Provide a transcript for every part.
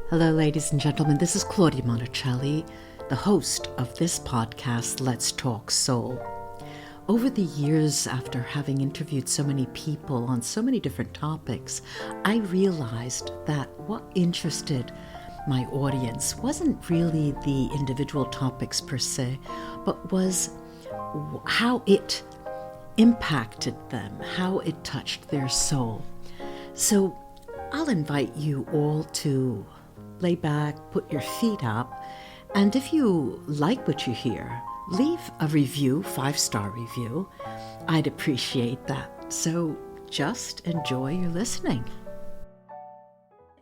Hello, ladies and gentlemen. This is Claudia Monticelli, the host of this podcast, Let's Talk Soul. Over the years, after having interviewed so many people on so many different topics, I realized that what interested my audience wasn't really the individual topics per se, but was how it impacted them, how it touched their soul. So I'll invite you all to lay back, put your feet up, and if you like what you hear, leave a review, 5-star review. I'd appreciate that. So just enjoy your listening.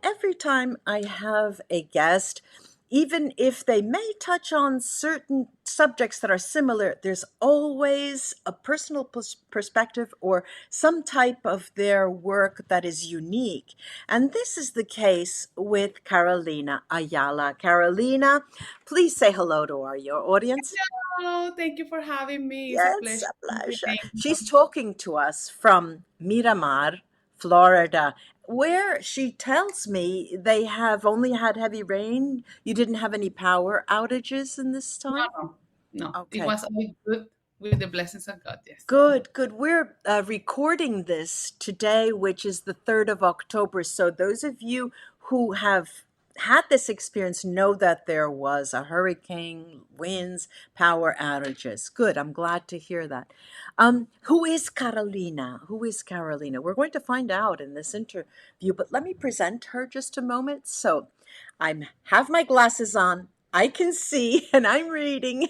Every time I have a guest, even if they may touch on certain subjects that are similar, there's always a personal perspective or some type of their work that is unique. And this is the case with Carolina Ayala. Carolina, please say hello to your audience. Hello, thank you for having me. It's a Yes, pleasure. a pleasure. Being She's talking to us from Miramar, Florida, where she tells me they have only had heavy rain. You didn't have any power outages in this time? No, no, it Okay. was all good with the blessings of God. Yes. Good, good. We're recording this today, which is the 3rd of October. So, those of you who have had this experience know that there was a hurricane, winds, power outages. Good. I'm glad to hear that. Who is Carolina? Who is Carolina? We're going to find out in this interview, but let me present her just a moment. So, I have my glasses on. I can see, and I'm reading.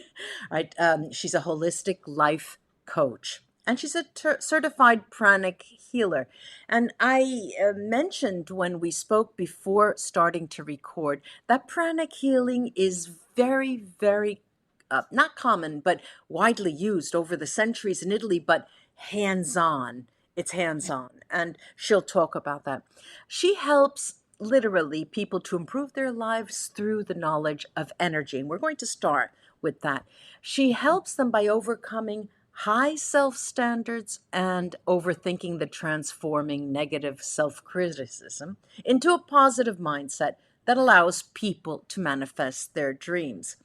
Right, she's a holistic life coach, and she's a certified pranic healer. And I mentioned when we spoke before starting to record that pranic healing is very, very not common, but widely used over the centuries in Italy, but hands on. It's hands on. And she'll talk about that. She helps literally people to improve their lives through the knowledge of energy. And we're going to start with that. She helps them by overcoming high self standards and overthinking the transforming negative self criticism into a positive mindset that allows people to manifest their dreams.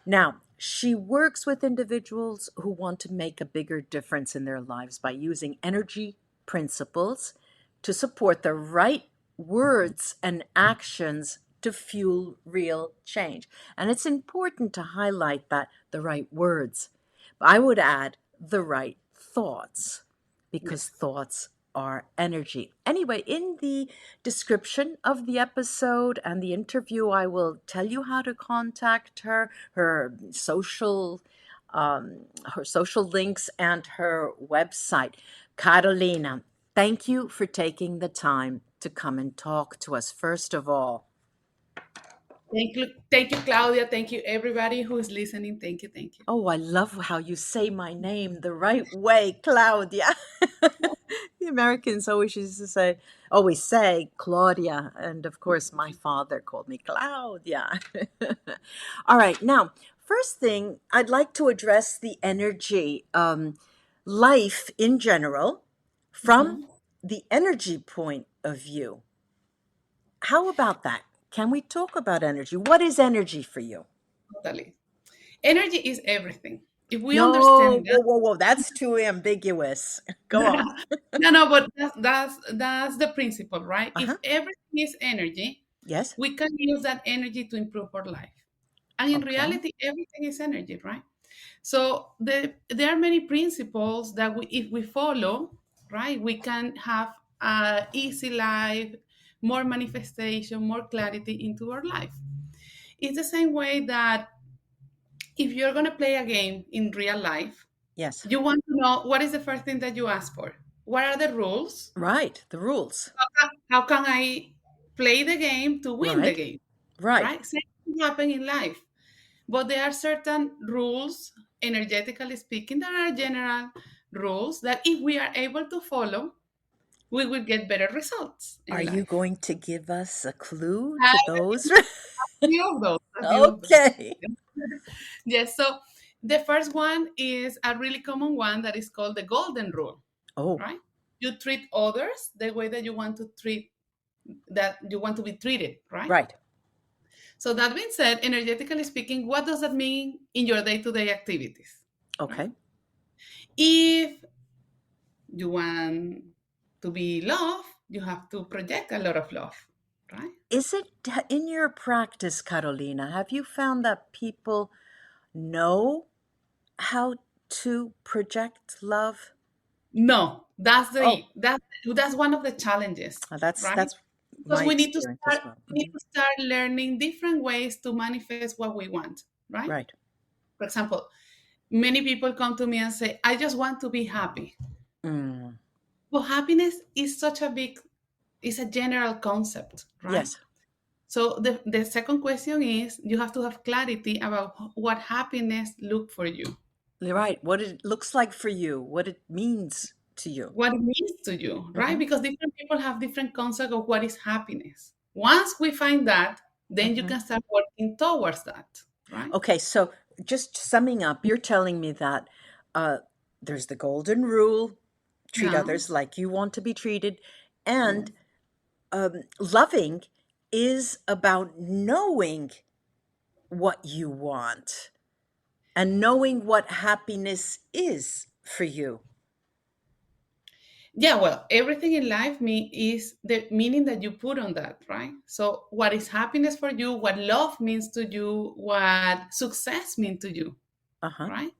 Now, she works with individuals who want to make a bigger difference in their lives by using energy principles to support the right words and actions to fuel real change. And it's important to highlight that the right words. I would add the right thoughts, because Yes. thoughts are energy. Anyway, in the description of the episode and the interview, I will tell you how to contact her, her social links, and her website. Carolina, thank you for taking the time to come and talk to us, first of all. Thank you, Claudia. Thank you, everybody who is listening. Thank you, thank you. Oh, I love how you say my name the right way, Claudia. The Americans always say Claudia, and of course, my father called me Claudia. All right, now, first thing, I'd like to address the energy, life in general, from Mhm. the energy point of view. How about that? Can we talk about energy? What is energy for you? Totally. Energy is everything. If we No, understand whoa, whoa, whoa. That's too ambiguous. Go on. that, no, but that's the principle, right? Uh If huh. everything is energy, Yes. we can use that energy to improve our life. And in Okay. reality, everything is energy, right? So there are many principles that if we follow, right, we can have a easy life, more manifestation, more clarity into our life. It's the same way that if you're going to play a game in real life, Yes. you want to know what is the first thing that you ask for. What are the rules? Right. The rules. How can I play the game to win the Right. game? Right. Right? Same thing happen in life. But there are certain rules, energetically speaking, that are general rules that if we are able to follow, we will get better results Are in you life. going to give us a clue A to those? few of those, a few of those. Okay. Yes, so the first one is a really common one that is called the golden rule, Oh, right? You treat others the way that you want to be treated, right? right. So that being said, energetically speaking, what does that mean in your day-to-day activities? Right? Okay. If you want to be loved, you have to project a lot of love, right? Is it in your practice, Carolina? Have you found that people know how to project love? No, Oh, that's one of the challenges, that's right? that's Because my experience as well. we need to start learning different ways to manifest what we want, right? Right. For example, many people come to me and say, "I just want to be happy." Mm. Well, happiness is such a big, it's a general concept, right? Yes. So the second question is you have to have clarity about what happiness look for you, You're right. What it looks like for you, what it means to you. what it means to you, right? Hmm. Because different people have different concept of what is happiness. Once we find that, then you Hmm. can start working towards that, right? Okay, so just summing up, you're telling me that uh, there's the golden rule: treat Yeah. others like you want to be treated, Yeah. and loving is about knowing what you want and knowing what happiness is for you. Yeah, well, everything in life is the meaning that you put on that, right? So, what is happiness for you? What love means to you? What success means to you, Uh huh. right?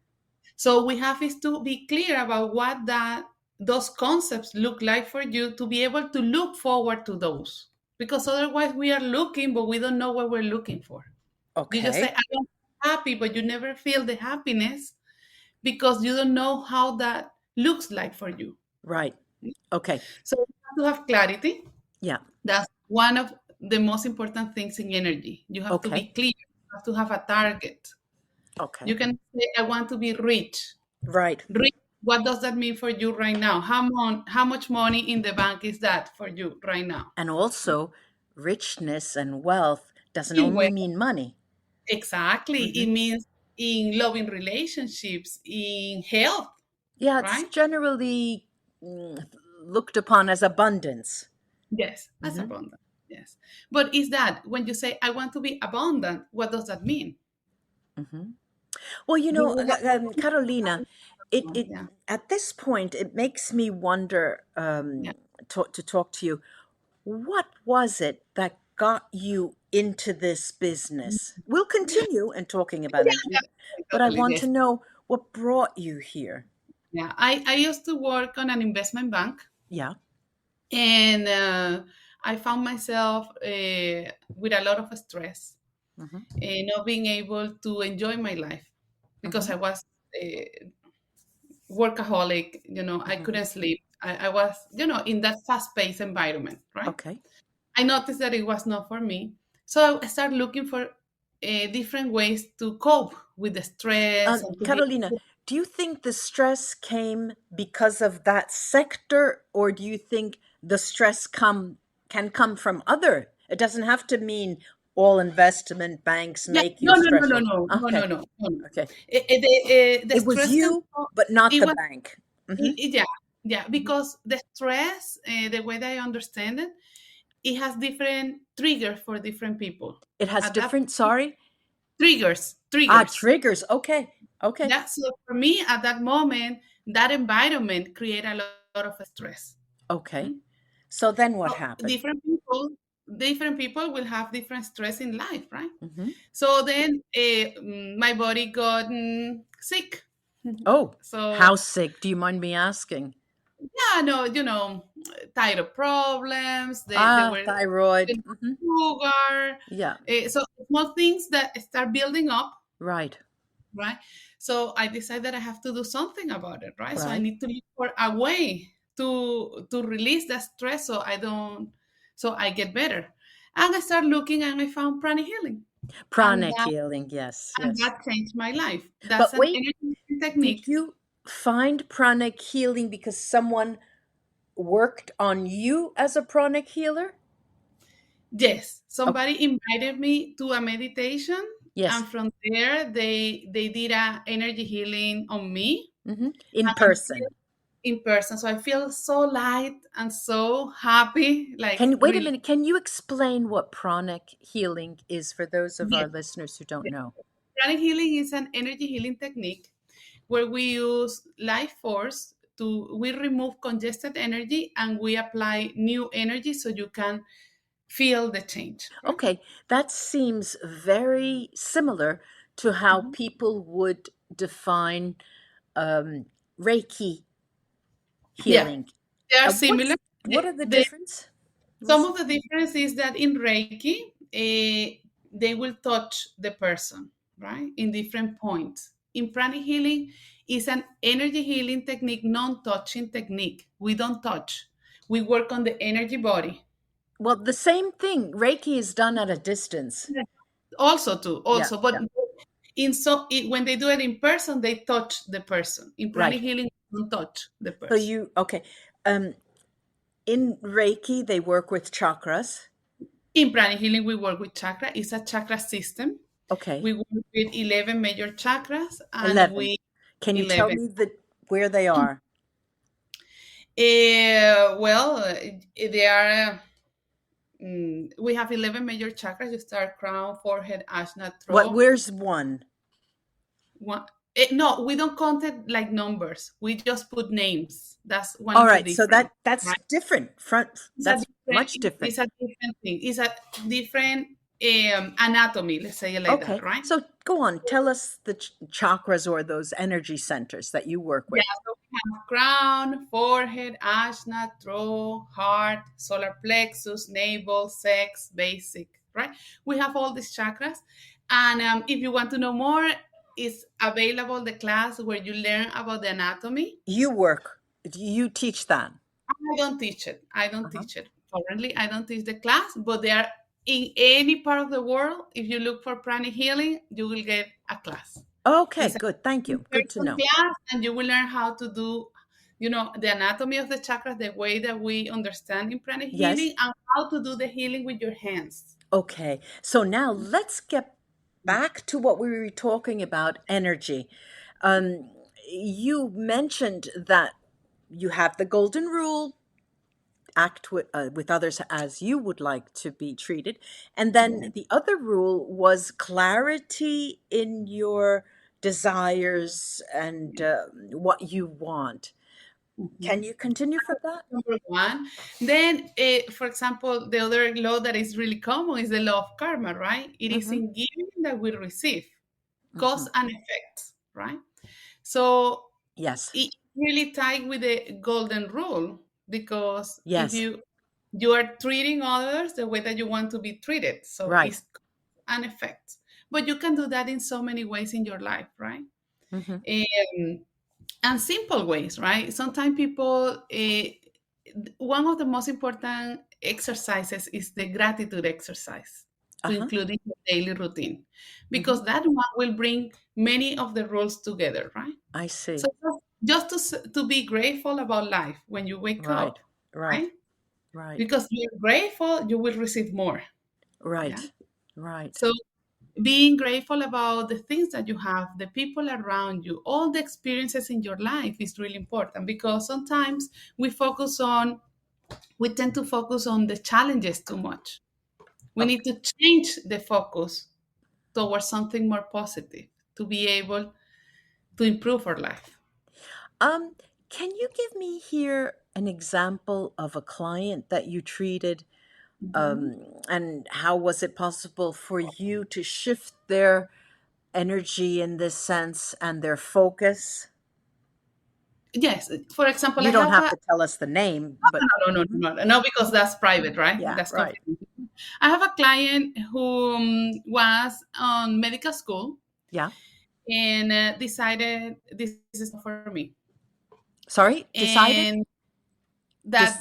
So, we have is to be clear about what that those concepts look like for you to be able to look forward to those. Because otherwise, we are looking, but we don't know what we're looking for. You just say, Okay. "I am happy," but you never feel the happiness because you don't know how that looks like for you. Right. Okay. So, you have to have clarity. Yeah. That's one of the most important things in energy. You have to Okay. be clear. You have to have a target. You Okay. can say, I want to be rich. Right. Rich, what does that mean for you right now? How much money in the bank is that for you right now? And also, richness and wealth doesn't In only where mean money. exactly. Hmm. It means in loving relationships, in health, Yeah, it's right? generally looked upon as abundance. Yes, that's Hmm. abundant. Yes. But is that when you say, I want to be abundant, what does that mean? Hmm. Well, Do you have, Carolina, it yeah, at this point it makes me wonder yeah. to talk to you. What was it that got you into this business? We'll continue and talking about energy, Yeah, but I totally. want to Yes. know what brought you here. Yeah. I used to work on an investment bank Yeah. and I found myself with a lot of stress Hmm. and not being able to enjoy my life because Hmm. I was workaholic, I Hmm. couldn't sleep. I was, in that fast paced environment, right? Okay. I noticed that it was not for me. So I started looking for different ways to cope with the stress and to be Carolina, do you think the stress came because of that sector, or do you think the stress can come from other? It doesn't have to mean all investment banks yeah, make you no, no, no, no, stressful. no, no, no, Okay, no, no, no. okay. The It was stress can you, but not it the was bank. Hmm. yeah, yeah, because the stress, the way that I understand it, it has different triggers for different people. It has At that different, sorry? triggers. Triggers. Okay, okay, Yeah, so for me at that moment, that environment create a lot of stress. okay. Right? So then what So happened? different people will have different stress in life, right? Hmm. So then my body got sick. Oh, So how sick? Do you mind me asking? yeah, no, thyroid problems. They were Thyroid. Hmm. sugar. Yeah, So small things that start building up, right, right? So I decided that I have to do something about it, right? So I right. need to look for a way to release that stress so so I get better. And I started looking and I found prana healing. And Pranic healing, yes, yes. that changed my life. That's But an wait, energy did technique. you find pranic healing because someone worked on you as a pranic healer? Yes, Oh, somebody invited me to a meditation, yes. and from there they did a energy healing on me. In And I'm still person. in person. So I feel so light and so happy, like Wait a really. minute, can you explain what pranic healing is for those of our Yes, listeners who don't yes. know? Pranic healing is an energy healing technique where we use life force to we remove congested energy and we apply new energy so you can feel the change, right? Okay, that seems very similar to how Mhm. people would define um, Reiki Yeah, healing. they are And similar. what are the The difference? Some What's of the difference is that in Reiki, they will touch the person, right, in different points. In pranic healing, is an energy healing technique, non-touching technique. We don't touch. We work on the energy body. well, the same thing. Reiki is done at a distance. Yeah. Also, too, Yeah, also, but yeah, when they do it in person, they touch the person. In pranic right. healing, we don't touch the So person. okay. Um, in Reiki, they work with chakras. In pranic healing, we work with chakra. It's a chakra system. Okay, We work with 11 major chakras, and 11. we Can you tell 11. me where they are? Well, they are. We have 11 major chakras. You start crown, forehead, ajna, throat. Where's one? One. No, we don't count it like numbers. We just put names. That's one All of the right, so difference, that's right? different. It's a That's different. much different. It's a different thing. It's a different anatomy. Let's say it like that, Okay, right? so go on. Tell us the chakras or those energy centers that you work Yeah, with. so we have crown, forehead, ajna, throat, heart, solar plexus, navel, sex, basic, right? We have all these chakras. And if you want to know more, it's available the class where you learn about the anatomy. You work. You teach that. I don't teach it. I don't Uh-huh. teach it. Currently, I don't teach the class, but they are in any part of the world. If you look for pranic healing, you will get a class. Okay, It's a good. Thank you. Good to in-person know. class, and you will learn how to do, the anatomy of the chakras, the way that we understand in pranic Yes. healing, and how to do the healing with your hands. Okay. So now let's get back to what we were talking about energy. Um, you mentioned that you have the golden rule, act with others as you would like to be treated. And then Yeah. the other rule was clarity in your desires and what you want. Can Mhm. you continue from that? Number one. Then, for example, the other law that is really common is the law of karma, right? It is Mm-hmm. in giving that we receive, Mm-hmm. cause and effect, right? So Yes. it really tied with the golden rule, because if Yes. you are treating others the way that you want to be treated, so Right. it's an effect. But you can do that in so many ways in your life, right? Mm-hmm. um, and simple ways, right? Sometimes people, one of the most important exercises is the gratitude exercise, to Uh-huh. include in your daily routine, Mm-hmm. because that one will bring many of the rules together, right? I So see. just to be grateful about life when you wake Right. up, Right. right? Right. Because you're grateful, you will receive more. Yeah. Right. Right. So being grateful about the things that you have, the people around you, all the experiences in your life is really important, because sometimes we tend to focus on the challenges too much. We Okay. need to change the focus towards something more positive to be able to improve our life. Um, can you give me here an example of a client that you treated, Mhm. and how was it possible for you to shift their energy in this sense and their focus? Yes, for example, I You don't have have a to tell us the name, but mhm, no, because that's private, right? yeah, That's right. confidential. I have a client who was on medical school Yeah. and decided this is not for me, Sorry, decided? and Dis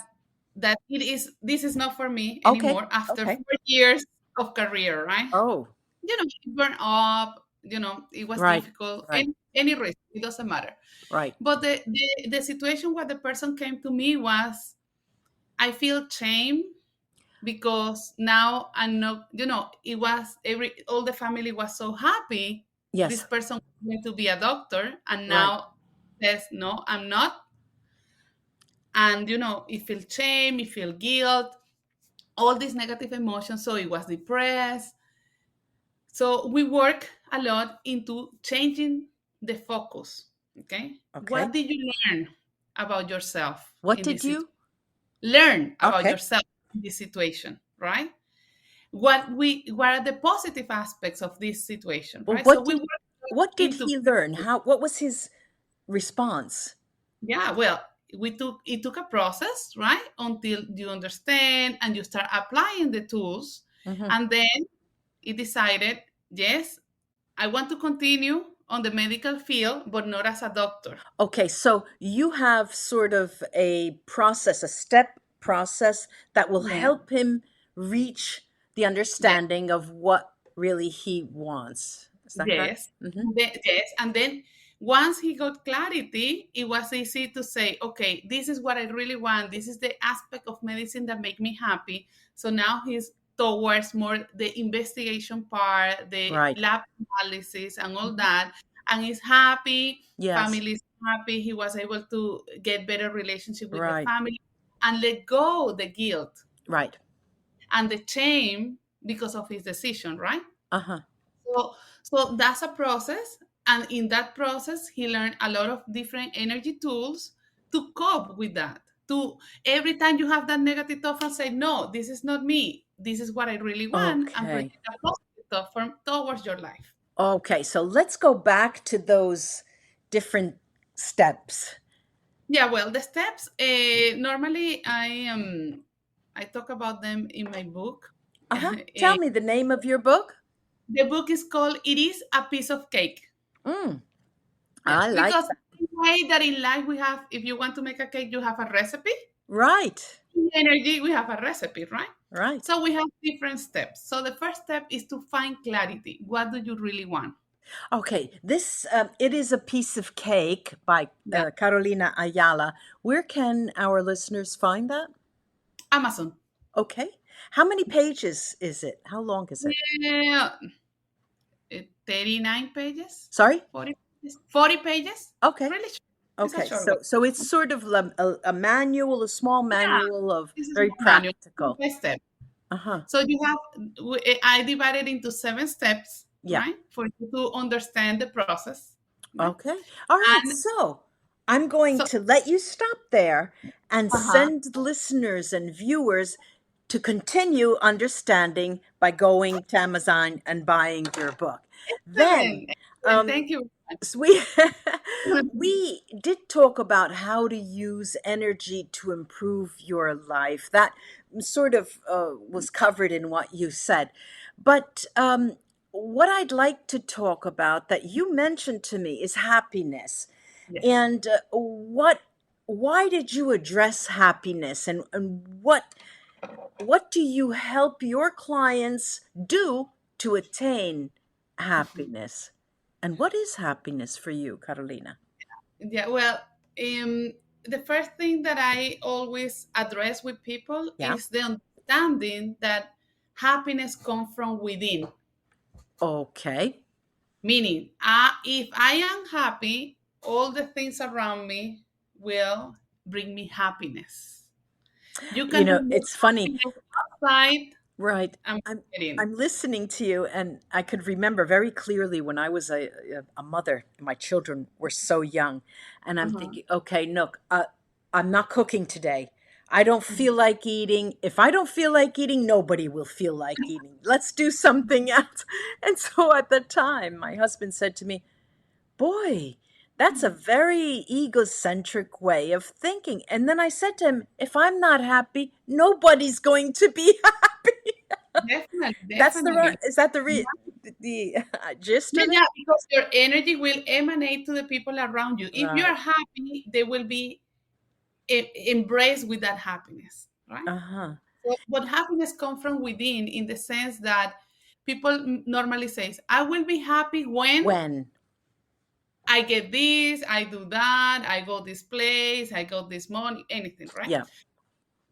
that it is this is not for me Okay. anymore after Okay. 4 years of career, right? Oh, It burned up, it was right. difficult. Right. Any risk, it doesn't matter. Right. But the situation where the person came to me was, I feel shame, because now I'm not, it was all the family was so happy. This Yes. person was going to be a doctor, and Right. now says, no, I'm not. And he feel shame, he feel guilt, all these negative emotions. So he was depressed. So we work a lot into changing the focus. Okay, what Okay. did you learn about yourself What in did this situation? you? Learn about Okay. yourself in this situation, right? What are the positive aspects of this situation, Well, right? So we work what did into, he learn? What was his response? yeah, well, it took a process, right? Until you understand and you start applying the tools. Hmm. And then he decided, yes, I want to continue on the medical field, but not as a doctor. Okay, so you have sort of a process, a step process that will Yeah. help him reach the Yes. understanding of what really he wants. Is that correct? Yes. Hmm. Yes. And then once he got clarity, it was easy to say, okay, this is what I really want. This is the aspect of medicine that make me happy. So now he's towards more the investigation part, the Right. lab analysis and all Mhm. that. And he's happy, Yes. family is happy. He was able to get better relationship with the Right. family and let go the guilt Right. and the shame because of his decision, right? Uh-huh. So that's a process, and in that process, he learned a lot of different energy tools to cope with that. To every time you have that negative thought, from say, no, this is not me. This is what I really want, and Okay. project a positive thought from towards your life. Okay, so let's go back to those different steps. Yeah, well, the steps. Normally, I talk about them in my book. Uh-huh. Eh, Tell me the name of your book. the book is called "It Is a Piece of Cake." Mm, I Yes, like because that. the way that in life we have, if you want to make a cake, you have a recipe. Right. In energy, we have a recipe, right? Right. So we have different steps. So the first step is to find clarity. What do you really want? Okay, this it is a piece of cake by Yeah, Carolina Ayala. Where can our listeners find that? Amazon. Okay. How many pages is it? How long is it? Yeah, 39 pages, Sorry? 40 pages, 40 pages. Okay. Really short. It's a Okay. short one. So it's sort of a manual, a small Yeah, manual of this is very my manual, step practical. by step. Uh-huh. So you have, I divided into 7 steps, Yeah. right, for you to understand the process, right? Okay. All right. And So I'm going so, to let you stop there and uh-huh, send listeners and viewers to continue understanding by going to Amazon and buying your book. Then, excellent, excellent. um, Thank you. so we did talk about how to use energy to improve your life. That sort of was covered in what you said. But what I'd like to talk about that you mentioned to me is happiness. Yes. And why did you address happiness, and what do you help your clients do to attain Mhm. happiness? And what is happiness for you, Carolina? Yeah, well, um, the first thing that I always address with people Yeah. is the understanding that happiness comes from within. Okay. Meaning, if I am happy, all the things around me will bring me happiness. You You can know, have more it's funny. happiness outside Right. and I'm within. I'm listening to you, and I could remember very clearly when I was a mother. My children were so young, and I'm Uh-huh. thinking, okay, look, I'm not cooking today. I don't Mhm. feel like eating. If I don't feel like eating, nobody will feel like eating. Let's do something else. And so at the time, my husband said to me, boy, that's a very egocentric way of thinking. And then I said to him, if I'm not happy, nobody's going to be happy. Definitely, That's the definitely. is that Yeah, the gist yeah, of it? yeah, because your energy will emanate to the people around you. If you are Right. happy, they will be embraced with that happiness, right? Uh-huh. So, but happiness comes from within, in the sense that people normally says, "I will be happy when When? I get this, I do that, I go this place, I got this money, anything," right? Yeah.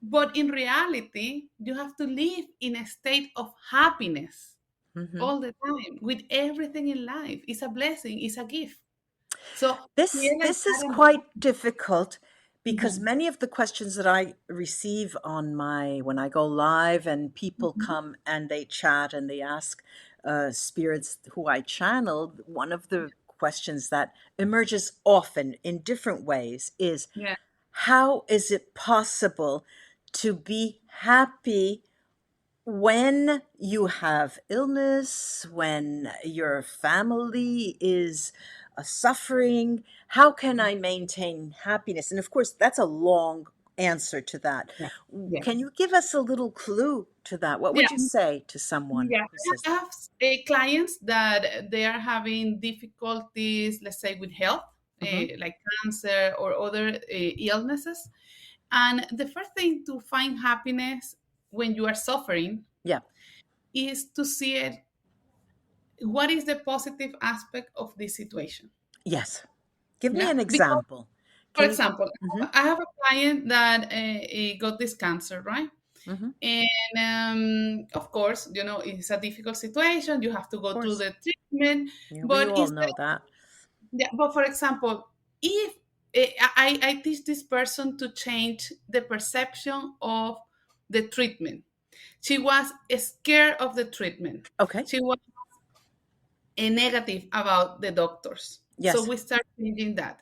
But in reality, you have to live in a state of happiness Hmm. all the time with everything in life. It's a blessing, it's a gift. So This Ayala this is started. quite difficult because Mhm. many of the questions that I receive on my when I go live and people Mhm. come and they chat and they ask spirits who I channeled, one of the questions that emerges often in different ways is Yeah. how is it possible to be happy when you have illness, when your family is suffering? How can I maintain happiness? And of course, that's a long answer to that. Yeah. Yes. Can you give us a little clue to that? What Yeah. would you say to someone Yeah. who says I that? have clients that they are having difficulties, let's say, with health, Hmm. like cancer or other illnesses. And the first thing to find happiness when you are suffering Yeah. is to see it. What is the positive aspect of this situation? Yes. Give me Yeah. an Because, example. for Can you? example, Hmm. I have a client that got this cancer, right? Hmm. And of course, it's a difficult situation. You have to Of go through course. the treatment. Yeah, we But all instead, know that. yeah, but for example, if I teach this person to change the perception of the treatment. She was scared of the treatment. Okay. She was negative about the doctors. So Yes. we start changing that.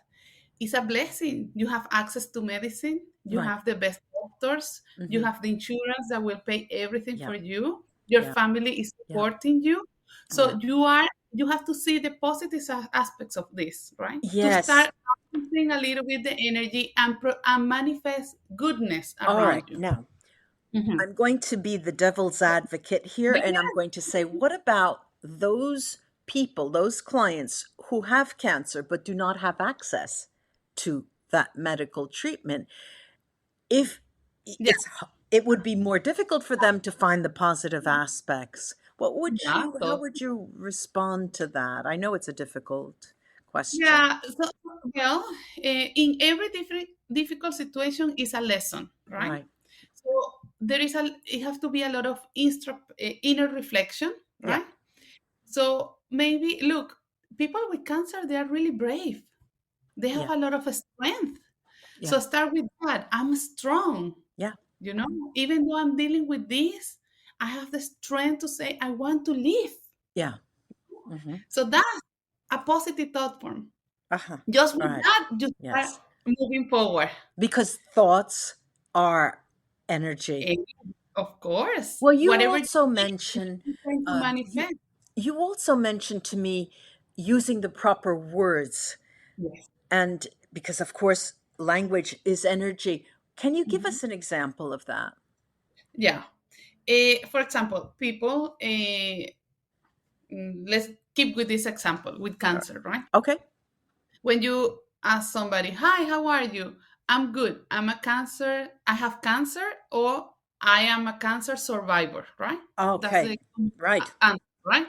It's a blessing. You have access to medicine. You Right. have the best doctors. You Hmm. have the insurance that will pay everything Yeah. for you. Your Yeah. family is Yeah. supporting you. Yeah. So you have to see the positive aspects of this, right? To Yes. start balancing a little bit the energy and and manifest goodness All around right. you. Now, Mhm. I'm going to be the devil's advocate here, Yeah, and I'm going to say, what about those people, those clients who have cancer but do not have access to that medical treatment? If yeah, it's it would be more difficult for them to find the positive aspects. What would yeah. you how So would you respond to that? I know it's a difficult question. yeah, so well, in every different difficult situation is a lesson, right? Right. So it has to be a lot of inner reflection, Yeah. right? So maybe look, people with cancer, they are really brave. They have Yeah. a lot of strength. Yeah. So start with that. I'm strong, Yeah. even though I'm dealing with this, I have the strength to say I want to live. Yeah. Hmm. So that's a positive thought form. Uh-huh. Just with Right. that, you start Yes. moving forward. Because thoughts are energy. And of course, Well, you whatever you also think mentioned is going to you manifest. you also mentioned to me using the proper words, Yes. and because of course language is energy. Can you give Mhm. us an example of that? Yeah. For example, people, let's keep with this example with cancer, right? Okay. When you ask somebody, "Hi, how are you?" "I'm good. I have cancer," or "I am a cancer survivor," right? That's Okay. the Right. answer, right?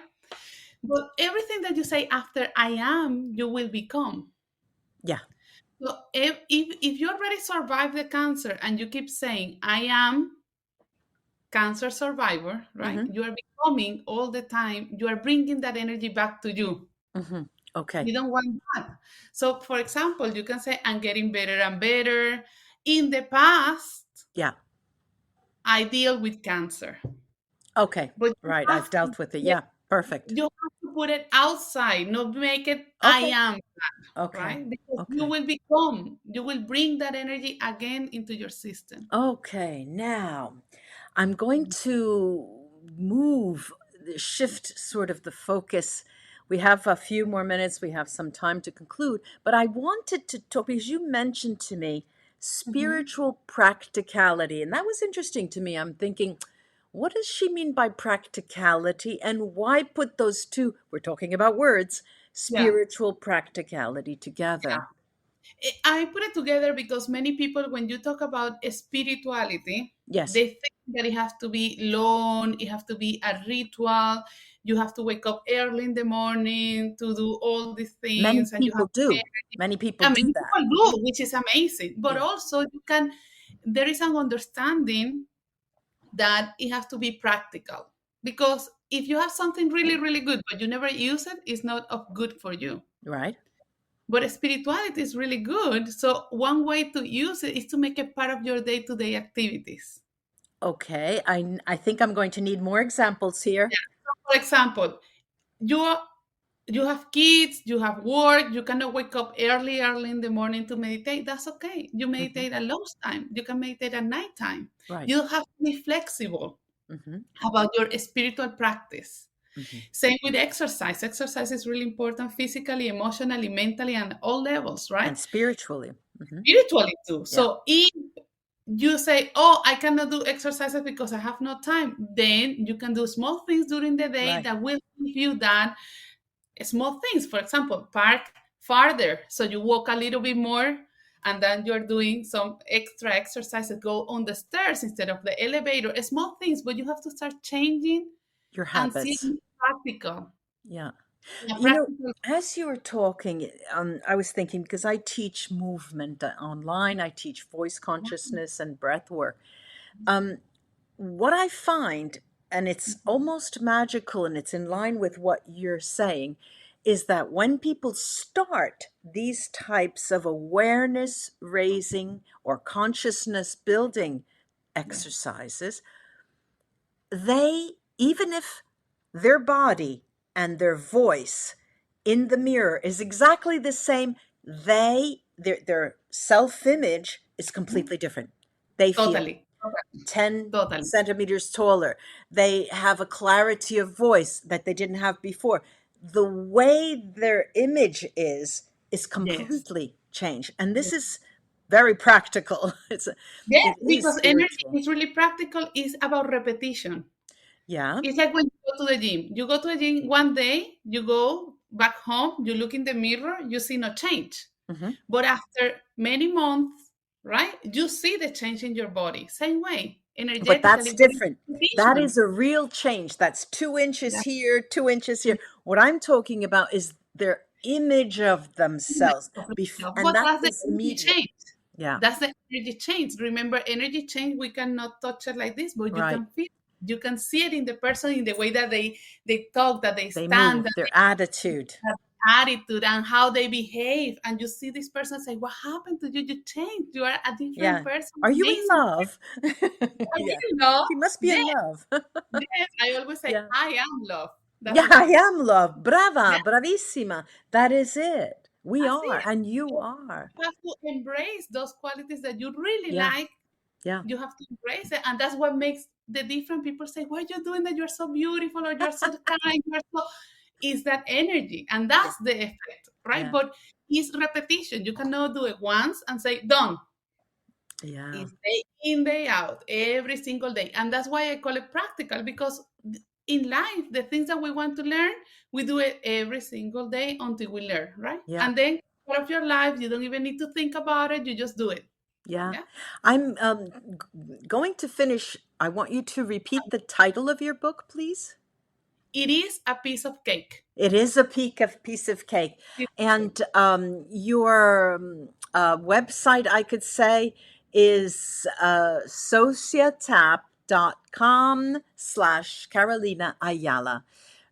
But everything that you say after "I am," you will become. Yeah. So if you already survived the cancer and you keep saying, "I am cancer survivor," right? Mm-hmm. You are becoming all the time, you are bringing that energy back to you. Mm-hmm. Okay. You don't want that. So, for example, you can say, "I'm getting better and better. In the past, Yeah. I deal with cancer." Okay. But Right. I've dealt with it. Yeah. Perfect. you have to put it outside, not make it "I Okay. am," Okay. right? Because Okay. you will bring that energy again into your system. Okay. Now, I'm going to shift sort of the focus. We have a few more minutes, we have some time to conclude, but I wanted to talk because you mentioned to me Mhm. spiritual practicality, and that was interesting to me. I'm thinking, what does she mean by practicality, and why put those two, we're talking about words, Yeah. spiritual practicality together? I put it together because many people, when you talk about spirituality, Yes, they think that it has to be long, it has to be a ritual, you have to wake up early in the morning to do all these many things, and you have people do. energy. Many people I do mean, that. people do, which is amazing. But Yeah, also, there is an understanding that it has to be practical. Because if you have something really, really good, but you never use it, it's not of good for you. right. But spirituality is really good. So one way to use it is to make it part of your day-to-day activities. Okay, I think I'm going to need more examples here. Yeah. So for example, you you have kids, you have work, you cannot wake up early in the morning to meditate. That's okay. You Hmm. meditate at lunchtime. You can meditate at nighttime. Right. You have to be flexible Hmm. about your spiritual practice. Hmm. Same with exercise. Exercise is really important physically, emotionally, mentally, and all levels, right? And spiritually. Hmm. Spiritually too. Yeah. So if you say, "Oh, I cannot do exercises because I have no time," then you can do small things during the day Right. that will give you that small things. For example, park farther. So you walk a little bit more and then you're doing some extra exercises. Go on the stairs instead of the elevator. Small things, but you have to start changing Your and seeing habits. it practical. Yeah. In a You know, practical, as you were talking, I was thinking because I teach movement online, I teach voice consciousness and breath work. Um, what I find, and it's almost magical and it's in line with what you're saying, is that when people start these types of awareness raising or consciousness building yes, exercises, they, even if their body and their voice in the mirror is exactly the same, their self-image is mhm, completely different. They feel totally, totally, 10 totally. centimeters taller. They have a clarity of voice that they didn't have before. The way their image is Yes. completely changed. And this is very practical. Yes, It is because energy spiritual. is really practical, is about repetition. Yeah. It's like when you go to the gym. You go to the gym one day, you go back home, you look in the mirror, you see no change. Hmm. But after many months, right, you see the change in your body. Same way, But that's energetically, but it's different. That repetition. is a real change. That's 2 inches That's here, 2 inches here. What I'm talking about is their image of themselves. And But that that's the is energy immediate. change. Yeah. That's the energy change. Remember, energy change, we cannot touch it like this, but you Right. can feel it. You can see it in the person, in the way that they talk, that they They stand, move, that their they attitude. have attitude and how they behave. And you see this person say, "What happened to you? You changed. You are a different Yeah. person. Are you in Amazing." love? Are Yeah. you love? She must be Yes, in love. yes. I always say, Yeah. "I am love." That's Yeah, I love. am love. Yeah, Brava, bravissima. That is it. We that's are, it. and you So are. you have to embrace those qualities that you really Yeah. like. Yeah. You have to embrace it, and that's what makes the different people say, "What are you doing? That you're so beautiful, or you're so kind, you're so." Is that energy, and Yeah. that's the effect, right? Yeah. But it's repetition. You cannot do it once and say done. Yeah. It's day in, day out, every single day. And that's why I call it practical, because in life, the things that we want to learn, we do it every single day until we learn, right? Yeah. And then part of your life, you don't even need to think about it, you just do it. Yeah. Yeah. I'm going to finish. I want you to repeat the title of your book, please. It is a piece of cake. It is a piece of cake. And your website, I could say, is sociatap.com/Carolina Ayala.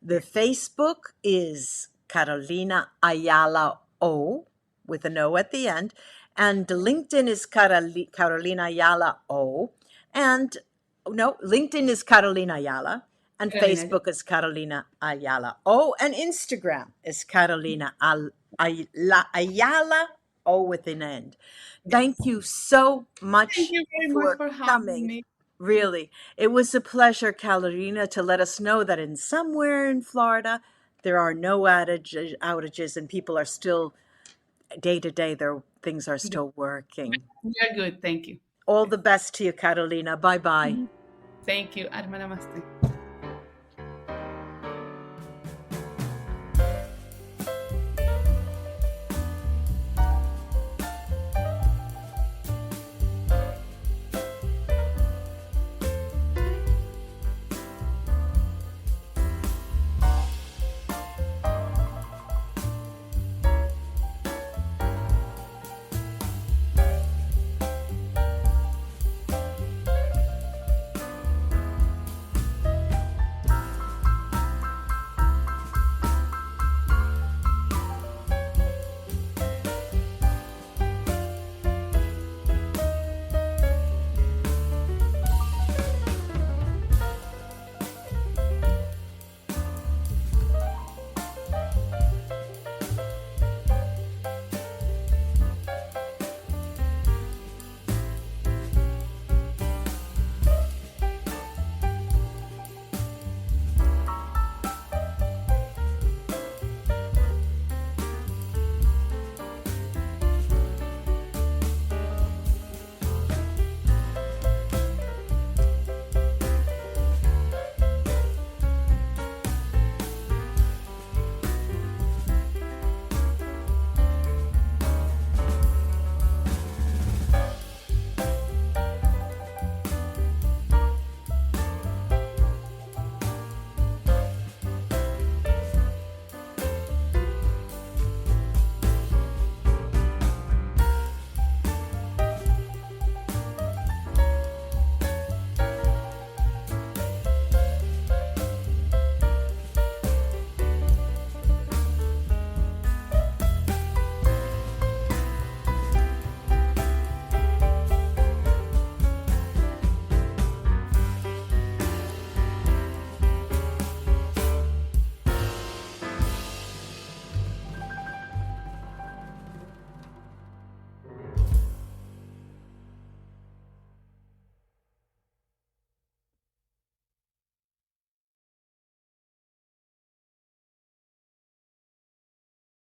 The Facebook is Carolina Ayala O with an O at the end. And LinkedIn is Carolina Ayala O. And no, LinkedIn is Carolina Ayala. And Carolina, Facebook is Carolina Ayala. Oh, and Instagram is Carolina Ayala, oh, with an end. Thank yes. you so Thank much you very much for for having coming. me. Really, it was a pleasure, Carolina, to let us know that in somewhere in Florida, there are no outages and people are still, day to day, their things are still working. We are good. Thank you. All Yes. the best to you, Carolina. Bye bye. Mhm. Thank you. Namaste.